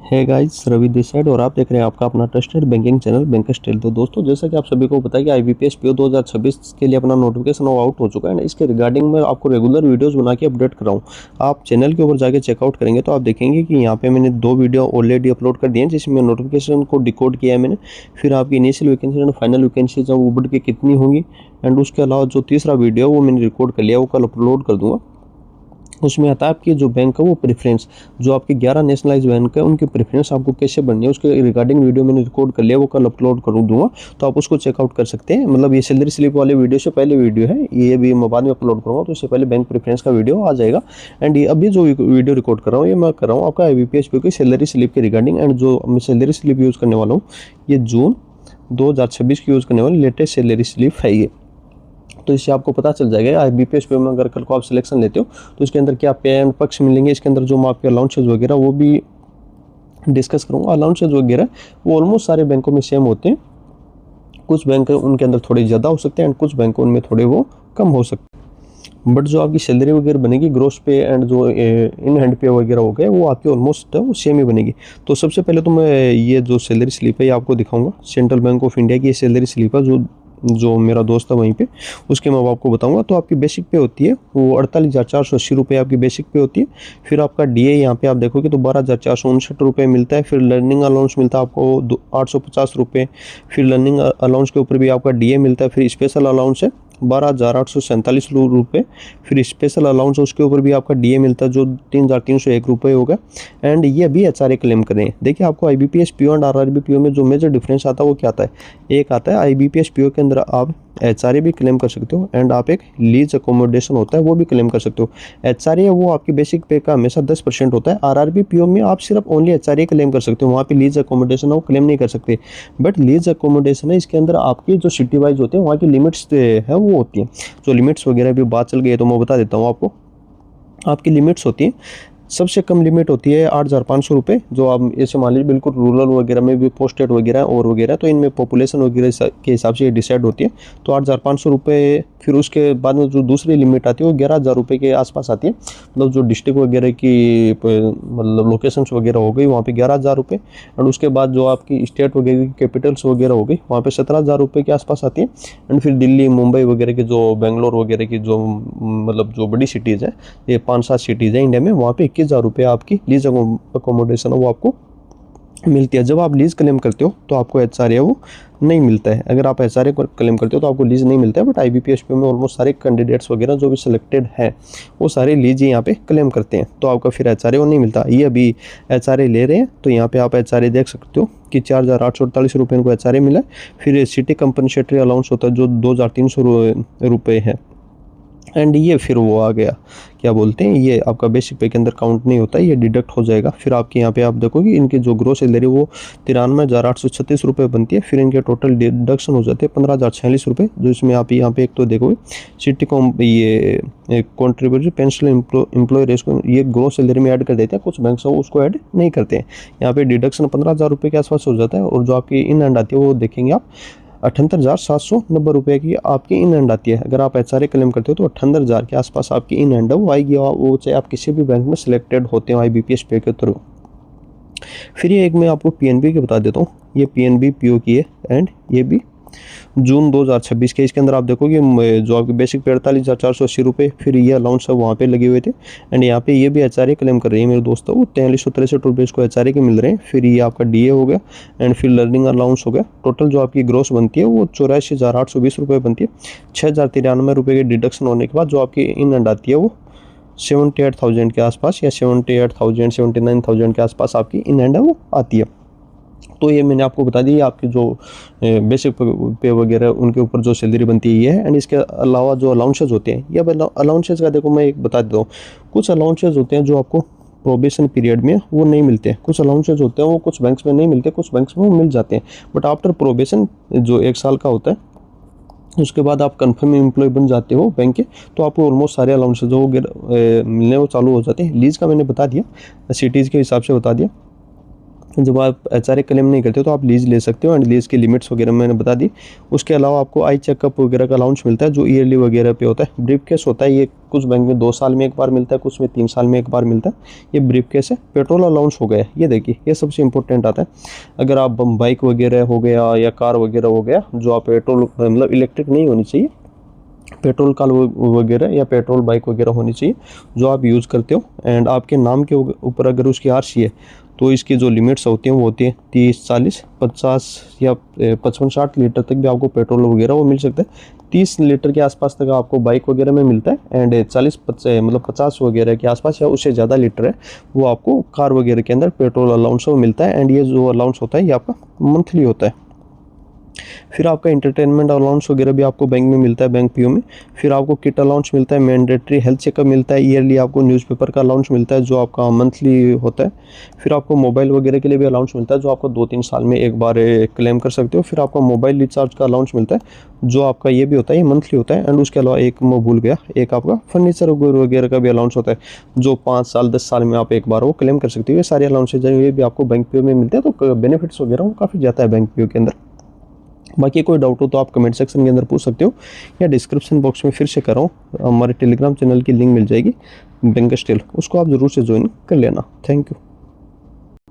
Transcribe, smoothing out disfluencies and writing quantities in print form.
है guys, Ravi this side और आप देख रहे हैं आपका अपना ट्रस्टेड बैंकिंग चैनल बैंकस्टेल। तो दोस्तों, जैसा कि आप सभी को पता है कि आईबीपीएस पीओ 2026 के लिए अपना नोटिफिकेशन आउट हो चुका है ना। इसके रिगार्डिंग मैं आपको रेगुलर वीडियोस बना के अपडेट कर रहा हूँ। आप चैनल के ऊपर जाके चेकआउट करेंगे तो आप देखेंगे कि यहाँ पे मैंने 2 वीडियो ऑलरेडी अपलोड कर दिए हैं, जिसमें नोटिफिकेशन को डिकोड किया है मैंने। फिर आपकी initial vacancy and final vacancy जब वो बढ़ के कितनी होंगी, एंड उसके अलावा जो तीसरा वीडियो वो मैंने रिकॉर्ड कर लिया, वो कल अपलोड कर दूंगा। उसमें आता है आपकी जो बैंक है वो प्रेफरेंस, जो आपके 11 नेशनलाइज बैंक है उनकी प्रेफरेंस आपको कैसे बननी है, उसके रिगार्डिंग वीडियो मैंने रिकॉर्ड कर लिया, वो कल अपलोड कर दूंगा। तो आप उसको चेकआउट कर सकते हैं। मतलब ये सैलरी स्लिप वाले वीडियो से पहले वीडियो है, ये भी मैं बाद में अपलोड करूँगा, तो इससे पहले बैंक प्रेफरेंस का वीडियो आ जाएगा। एंड ये अभी जो वीडियो रिकॉर्ड कर रहा हूँ, ये मैं कर रहा हूँ आपका आईबीपीएस की सैलरी स्लिप के रिगार्डिंग। एंड जो मैं सैलरी स्लिप यूज़ करने वाला हूँ, ये जून 2026 की यूज़ करने वाली लेटेस्ट सैलरी स्लिप है ये। तो इससे आपको पता चल जाएगा आईबीपीएस पे में अगर कल को आप सिलेक्शन लेते हो तो इसके अंदर क्या पे एंड पक्ष मिलेंगे। इसके अंदर जो आपके अलाउंसेज वगैरह वो भी डिस्कस करूँगा। अलाउंसेज वगैरह वो ऑलमोस्ट सारे बैंकों में सेम होते हैं। कुछ बैंक उनके अंदर थोड़े ज़्यादा हो सकते हैं एंड कुछ बैंकों उनमें थोड़े वो कम हो सकते हैं। बट जो आपकी सैलरी वगैरह बनेगी, ग्रोस पे एंड जो इन हैंड पे वगैरह हो गए, वो आपकी ऑलमोस्ट वो सेम ही बनेगी। तो सबसे पहले तो मैं ये जो सैलरी स्लिप है ये आपको दिखाऊंगा। सेंट्रल बैंक ऑफ इंडिया की ये सैलरी स्लिप है, जो मेरा दोस्त है वहीं पे, उसके मैं आपको बताऊंगा। तो आपकी बेसिक पे होती है वो 48,480 रुपये आपकी बेसिक पे होती है। फिर आपका डीए यहाँ पे आप देखोगे तो 12,459 रुपये मिलता है। फिर लर्निंग अलाउंस मिलता है आपको 850 रुपये। फिर लर्निंग अलाउंस के ऊपर भी आपका डीए मिलता है। फिर स्पेशल अलाउंस है 12,847 रुपये। फिर स्पेशल अलाउंस उसके ऊपर भी आपका डीए मिलता है, जो 3,301 रुपये होगा। एंड ये अभी एचआरए क्लेम करें। देखिए, आपको IBPS PO and RRB PO में जो मेजर डिफरेंस आता है वो क्या आता है। एक आता है आईबीपीएस पीओ के अंदर आप एचआरए भी क्लेम कर सकते हो, एंड आप एक लीज अकोमोडेशन होता है वो भी क्लेम कर सकते हो। एचआरए है वो आपकी बेसिक पे का हमेशा 10% होता है। आरआरबी पीओ में आप सिर्फ ओनली एचआरए क्लेम कर सकते हो, वहाँ पे लीज अकोमोडेशन है वो क्लेम नहीं कर सकते। बट लीज अकोमोडेशन है, इसके अंदर आपकी जो सिटी वाइज होते हैं वहाँ की लिमिट्स है वो होती है। जो लिमिट्स वगैरह भी बात चल गई है तो मैं बता देता हूँ आपको। आपकी लिमिट्स होती है, सबसे कम लिमिट होती है 8,500 रुपये, जो आप ऐसे मान लीजिए बिल्कुल रूरल वगैरह में भी पोस्टेड वगैरह और वगैरह, तो इनमें पॉपुलेशन वगैरह के हिसाब से ये डिसाइड होती है। तो 8,500 रुपये। फिर उसके बाद में जो दूसरी लिमिट आती है वो 11,000 रुपये के आसपास आती है। मतलब जो डिस्ट्रिक्ट वगैरह की मतलब लोकेशंस वगैरह हो गई वहाँ पे 11,000 रुपये। एंड उसके बाद जो आपकी स्टेट वगैरह की कैपिटल्स वगैरह हो गई वहाँ पे 17,000 रुपये के आसपास आती है। एंड फिर दिल्ली, मुंबई वगैरह की, जो बेंगलोर वगैरह की जो मतलब जो बड़ी सिटीज़ है, ये 5-7 सिटीज़ हैं इंडिया में, वहाँ पे 21,000 रुपये आपकी लीज अकोमोडेशन है वो आपको मिलती है। जब आप लीज क्लेम करते हो तो आपको एचआरए वो नहीं मिलता है। अगर आप एचआरए को क्लेम करते हो तो आपको लीज नहीं मिलता है। बट आईबीपीएस में ऑलमोस्ट सारे कैंडिडेट्स वगैरह जो भी सिलेक्टेड हैं वो सारे लीज यहाँ पे क्लेम करते हैं, तो आपका फिर एचआरए वो नहीं मिलता। ये अभी एचआरए ले रहे हैं तो यहाँ पे आप एचआरए देख सकते हो कि 4,848 रुपये इनको एचआरए मिला है। फिर सिटी कंपनसेटरी अलाउंस होता है जो 2,300 रुपये है। एंड ये फिर वो आ गया, क्या बोलते हैं, ये आपका बेसिक पे के अंदर काउंट नहीं होता है, ये डिडक्ट हो जाएगा। फिर आपके यहाँ पे आप देखोगे इनकी जो ग्रोस सैलरी वो 93,836 रुपये बनती है। फिर इनके टोटल डिडक्शन हो जाते हैं 15,046 रुपये, जो इसमें आप यहाँ पे एक तो देखोगे सिटी कॉम ये कॉन्ट्रीब्यूटरी पेंशन एम्प्लॉय रेस को ये ग्रोस सैलरी में ऐड कर देते हैं। कुछ बैंक उसको ऐड नहीं करते हैं। यहाँ पे डिडक्शन 15,000 रुपये के आसपास हो जाता है। और जो आपकी इन एंड आती है वो देखेंगे आप 78,790 रुपये की आपकी इन हैंड आती है। अगर आप एचआरए क्लेम करते हो तो 78,000 के आसपास आपकी इन हैंड वो आएगी, वो चाहे आप किसी भी बैंक में सिलेक्टेड होते हो आईबीपीएस पे के थ्रू। फिर ये एक मैं आपको पीएनबी की बता देता हूँ। ये पीएनबी पीओ की है एंड ये भी जून 2026 के। इसके अंदर आप देखोगे जो आपके बेसिक पे 48,480 रुपये, फिर ये अलाउंस है वहाँ पे लगे हुए थे। एंड यहाँ पे ये भी एचआरए क्लेम कर रही है मेरे दोस्तों, वो 4363 रुपये इसको एचआरए के मिल रहे हैं। फिर ये आपका डीए हो गया एंड फिर लर्निंग अलाउंस हो गया। टोटल जो आपकी ग्रोस बनती है वो 84,820 रुपये बनती है। 6,093 रुपये के डिडक्शन होने के बाद जो आपकी इन एंड आती है वो 78,000 के आसपास या 78,000 79,000 के आसपास आपकी इन एंड है वो आती है। तो ये मैंने आपको बता दी आपकी जो बेसिक पे वगैरह उनके ऊपर जो सैलरी बनती है ये है। एंड इसके अलावा जो अलाउंसेज होते हैं, या अलाउंसेज का देखो मैं एक बता देता हूँ। कुछ अलाउंसेज होते हैं जो आपको प्रोबेशन पीरियड में वो नहीं मिलते। कुछ अलाउंसेज होते हैं वो कुछ बैंक्स में नहीं मिलते, कुछ बैंक्स में वो मिल जाते हैं। बट आफ्टर प्रोबेशन जो 1 साल का होता है, उसके बाद आप कन्फर्म एम्प्लॉय बन जाते हो बैंक के, तो आपको ऑलमोस्ट सारे अलाउंसेज जो मिलने वो चालू हो जाते हैं। लीज का मैंने बता दिया, सिटीज़ के हिसाब से बता दिया। जब आप एचआरए क्लेम नहीं करते हो तो आप लीज ले सकते हो, एंड लीज की लिमिट्स वगैरह मैंने बता दी। उसके अलावा आपको आई चेकअप वगैरह का अलाउंस मिलता है जो ईयरली वगैरह पे होता है। ब्रीफ केस होता है, ये कुछ बैंक में 2 साल में एक बार मिलता है, कुछ में 3 साल में एक बार मिलता है। ये ब्रीफ केस है। पेट्रोल अलाउंस हो गया, ये देखिए ये सबसे इंपॉर्टेंट आता है। अगर आप बाइक वगैरह हो गया या कार वगैरह हो गया जो आप पेट्रोल मतलब इलेक्ट्रिक नहीं होनी चाहिए, पेट्रोल कार वगैरह या पेट्रोल बाइक वगैरह होनी चाहिए जो आप यूज़ करते हो, एंड आपके नाम के ऊपर अगर उसकी आरसी है तो इसकी जो लिमिट्स होती हैं वो होती है 30, 40, 50 या 55-60 लीटर तक भी आपको पेट्रोल वगैरह वो मिल सकता है। 30 लीटर के आसपास तक आपको बाइक वगैरह में मिलता है, एंड 40 मतलब 50 वगैरह के आसपास या उससे ज़्यादा लीटर है वो आपको कार वगैरह के अंदर पेट्रोल अलाउंस मिलता है। एंड ये जो अलाउंस होता है ये आपका मंथली होता है। फिर आपका इंटरटेनमेंट अलाउंस वगैरह भी आपको बैंक में मिलता है, बैंक पीओ में। फिर आपको किट अलाउंस मिलता है, मैंडेटरी हेल्थ चेकअप मिलता है, ईयरली आपको न्यूज़पेपर का अलाउंस मिलता है जो आपका मंथली होता है। फिर आपको मोबाइल वगैरह के लिए भी अलाउंस मिलता है जो आपको 2-3 साल में एक बार क्लेम कर सकते हो। फिर आपको मोबाइल रिचार्ज का अलाउंस मिलता है जो आपका ये भी होता है, ये मंथली होता है। एंड उसके अलावा एक मैं भूल गया, एक आपका फर्नीचर वगैरह का भी अलाउंस होता है जो 5 साल 10 साल में आप एक बार वो क्लेम कर सकते हो। ये सारे अलाउंसेज ये भी आपको बैंक पीओ में मिलते हैं, तो बेनिफिट्स वगैरह वो काफ़ी ज़्यादा है बैंक पीओ के अंदर। बाकी कोई डाउट हो तो आप कमेंट सेक्शन के अंदर पूछ सकते हो, या डिस्क्रिप्शन बॉक्स में फिर से कर रहा हूँ हमारे टेलीग्राम चैनल की लिंक मिल जाएगी बैंक स्टेल, उसको आप ज़रूर से ज्वाइन कर लेना। Thank you.